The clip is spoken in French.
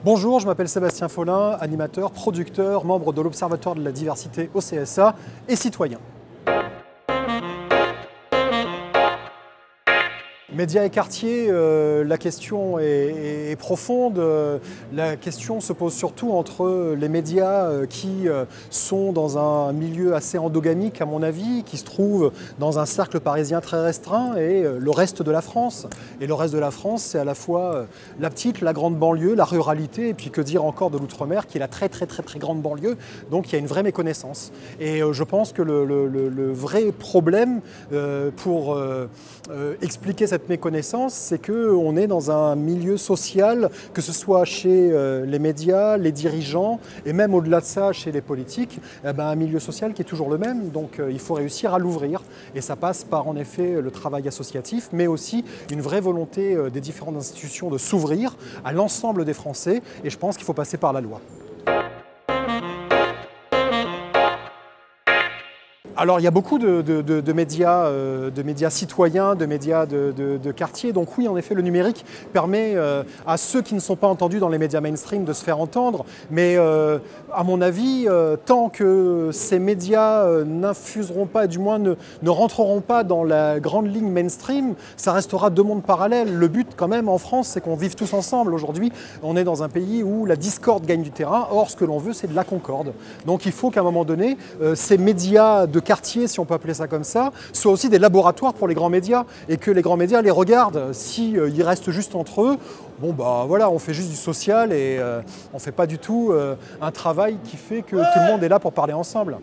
Bonjour, je m'appelle Sébastien Follin, animateur, producteur, membre de l'Observatoire de la diversité au CSA et citoyen. Médias et quartiers, la question est profonde. La question se pose surtout entre les médias qui sont dans un milieu assez endogamique, à mon avis, qui se trouvent dans un cercle parisien très restreint, et le reste de la France. Et le reste de la France, c'est à la fois la petite, la grande banlieue, la ruralité, et puis que dire encore de l'outre-mer, qui est la très grande banlieue. Donc il y a une vraie méconnaissance. Et je pense que le vrai problème pour expliquer cette méconnaissance, c'est qu'on est dans un milieu social, que ce soit chez les médias, les dirigeants, et même au-delà de ça, chez les politiques, un milieu social qui est toujours le même. Donc il faut réussir à l'ouvrir. Et ça passe par en effet le travail associatif, mais aussi une vraie volonté des différentes institutions de s'ouvrir à l'ensemble des Français. Et je pense qu'il faut passer par la loi. Alors il y a beaucoup de médias citoyens, de médias de quartier. Donc oui, en effet, le numérique permet à ceux qui ne sont pas entendus dans les médias mainstream de se faire entendre. Mais à mon avis, tant que ces médias n'infuseront pas, du moins ne rentreront pas dans la grande ligne mainstream, ça restera deux mondes parallèles. Le but quand même en France, c'est qu'on vive tous ensemble. Aujourd'hui, on est dans un pays où la discorde gagne du terrain. Or, ce que l'on veut, c'est de la concorde. Donc il faut qu'à un moment donné, ces médias de quartier, si on peut appeler ça comme ça, soient aussi des laboratoires pour les grands médias, et que les grands médias les regardent. Si ils restent juste entre eux, bon bah voilà, on fait juste du social et on fait pas du tout un travail qui fait que tout le monde est là pour parler ensemble.